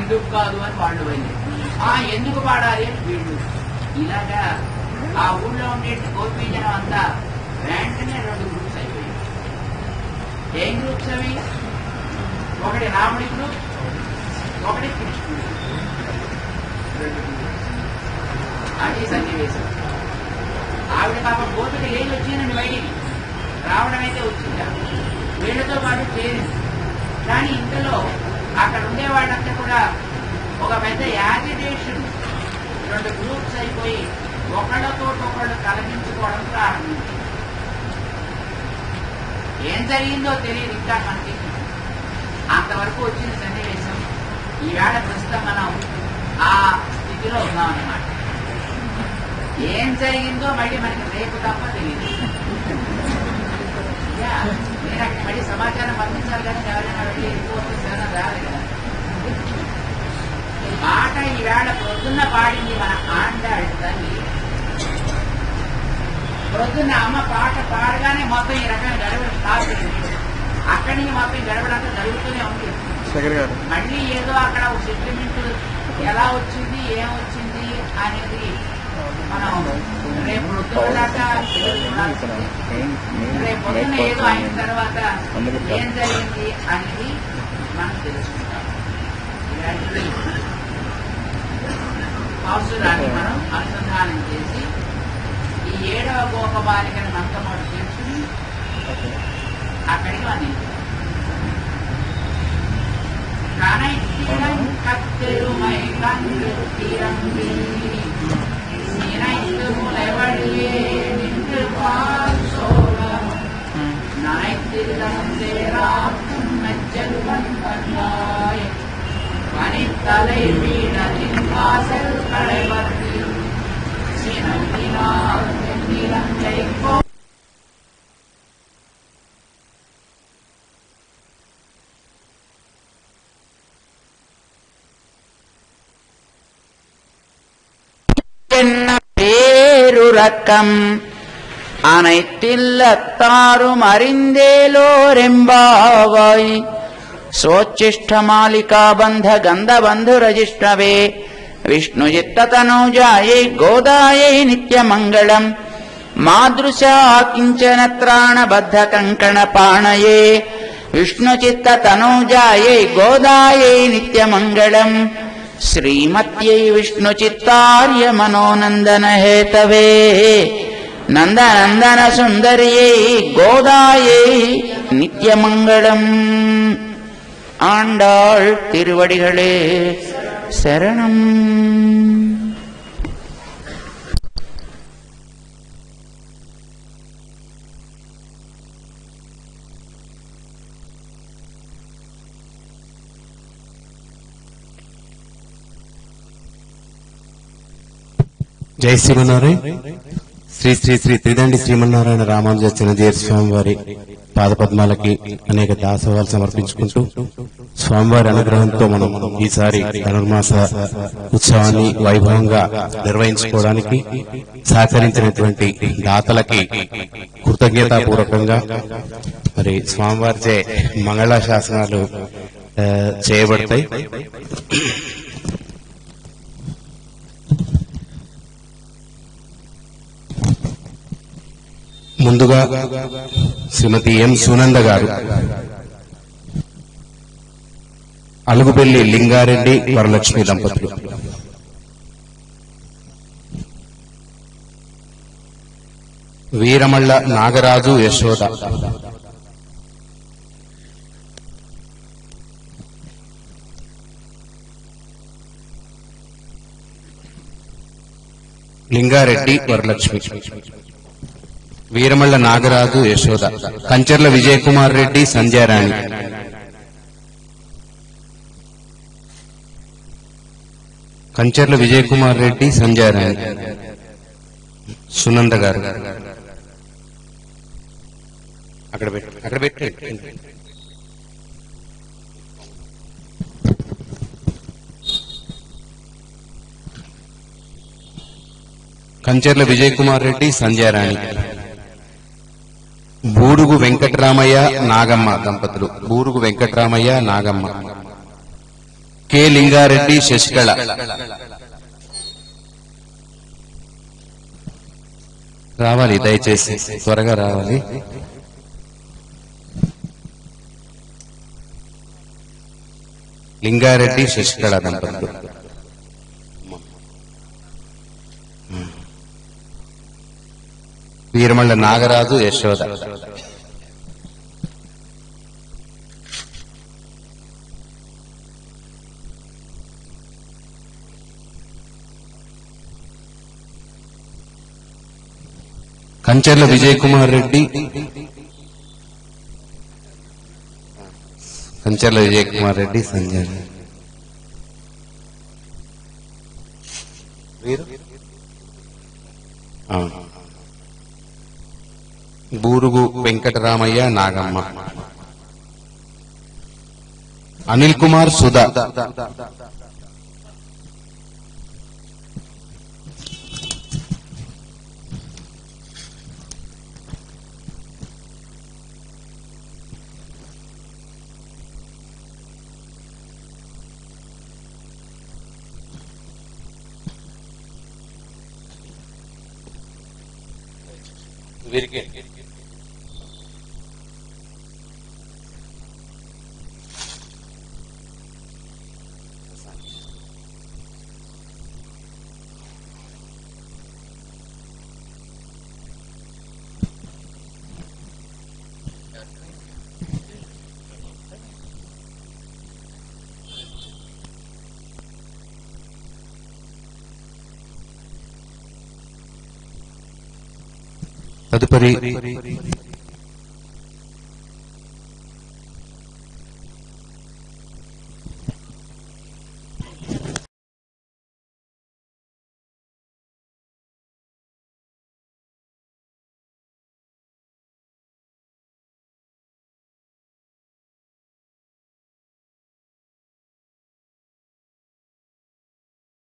ఎందుకు కాదు అని వాళ్ళు వెళ్ళి ఎందుకు పాడాలి అని వీళ్ళు ఇలాగా ఆ ఊళ్ళో ఉండే గోపీజనం అంతా వెంటనే 2 గ్రూప్స్ అయిపోయాయి. ఏం గ్రూప్స్ అవి? ఒకటి రాముడి గ్రూప్, ఒకటి కృష్ణుడు. అది సన్నివేశం. ఆవిడ పాపం గోపిక ఏం వచ్చిందండి బయటికి రావడం అయితే వచ్చిందా, వీళ్ళతో పాటు చేరింది. కానీ ఇంతలో అక్కడ ఉండే వాళ్ళంతా కూడా ఒక పెద్ద యాజిటేషన్, 2 గ్రూప్స్ అయిపోయి ఒకళ్ళతో ఒకళ్ళు కలగించుకోవడం ప్రారంభించారు. ఏం జరిగిందో తెలియదు ఇంకా మనకి. అంతవరకు వచ్చిన సన్నివేశం. ఈవేళ ప్రస్తుతం మనం ఆ స్థితిలో ఉన్నామన్నమాట. ఏం జరిగిందో మళ్ళీ మనకి రేపు తప్ప తెలియదు. నేను అక్కడ మళ్ళీ సమాచారం పంపించాలి కానీ ఎవరైనా వెళ్ళి ఎక్కువ రాదు కదా. పాట ఈవేళ పొద్దున్న పాడింది మన ఆండాళ్ళ తల్లి. పొద్దున్న అమ్మ పాట పాడగానే మొత్తం ఈ రకంగా గడవడం స్టార్ట్ అయింది. అక్కడి నుంచి మొత్తం గడవడంతా జరుగుతూనే ఉంది. మళ్ళీ ఏదో అక్కడ ఒక సెటిల్మెంట్ ఎలా వచ్చింది, ఏమొచ్చింది అనేది మనం రేపు పొద్దుదాకా రేపు పొద్దున్న ఏదో అయిన తర్వాత ఏం జరిగింది అనేది మనం తెలుసుకుంటాం. ఇలాంటి అవసరాన్ని మనం అనుసంధానం చేసి ఈ 7వ గోపబాలికను మంత్రమోడు చేసుకుని అక్కడికి అందించారు. கனைத்திடம் கத்தெருமை கண்டு திறம்பி நினைத்து முளைவழியே நின்று பால் சோழம் நனைத்திடம் சேராக்கும் நச்செல்வன் கண்ணாய் பனித்தலை வீடலின் வாசல் களைவர்த்தி சினந்தினால் தென்னிலங்கை போ பேருறக்கம் அனைத்தில்லத்தாரும் அறிந்தேலோரெம்பாவாய் சோச்சிஷ்டமாலிகா பந்த கந்தபந்து ரஜிஷ்ணவே விஷ்ணுஜித்ததனூஜாயை கோதாயை நித்யமங்கலம் மாதృశா கிஞ்சனத்ராணபத்த கங்கணபாணயே விஷ்ணுச்சித்ததனூஜாயை கோதாயை நித்யமங்கலம் श्रीमत्यै विष्णुचित्तार्य मनोनन्दन हेतवे नन्दनन्दन सुन्दर्यै गोदायै नित्यमङ्गलम् आण्डाळ் तिरुवडिगळे शरणम्. జై శ్రీమన్నారాయణ. శ్రీ శ్రీ శ్రీ త్రిదండి శ్రీమన్నారాయణ రామానుజ చిన్నజీర స్వామి వారి పాదపద్మాలకి అనేక దాసోహాలు సమర్పించుకుంటూ స్వామివారి అనుగ్రహంతో మనం ఈసారి ధనుర్మాస ఉత్సవాన్ని వైభవంగా నిర్వహించుకోవడానికి సహకరించినటువంటి దాతలకి కృతజ్ఞతాపూర్వకంగా మరి స్వామివారిచే మంగళ శాసనాలు చేయబడతాయి. ముందుగా శ్రీమతి ఎం సునంద గారు, అలుగుబెల్లి లింగారెడ్డి వరలక్ష్మి దంపతులు, వీరమళ్ళ నాగరాజు యశోద, లింగారెడ్డి వరలక్ష్మి, వీరమళ్ళ నాగరాజు యశోద, కంచర్ల విజయ్ కుమార్ రెడ్డి సంధ్యారాణి, కంచర్ల విజయ్ కుమార్ రెడ్డి సంధ్యారాణి, సునంద గారు అక్కడ పెట్టి కంచర్ల విజయ్ కుమార్ రెడ్డి సంధ్యారాణి, బూరుగు వెంకటరామయ్య నాగమ్మ దంపతులు, బూరుగు వెంకటరామయ్య నాగమ్మ, కె లింగారెడ్డి శశికళ. రావాలి, దయచేసి త్వరగా రావాలి. లింగారెడ్డి శశికళ దంపతులు. వీరమళ్ళ నాగరాజు యశోద. కంచెర్ల విజయ్ కుమార్ రెడ్డి. కంచెర్ల విజయ్ కుమార్ రెడ్డి సంజయ్. బూరుగు వెంకటరామయ్య నాగమ్మ. అనిల్ కుమార్ సుధా. తదుపరి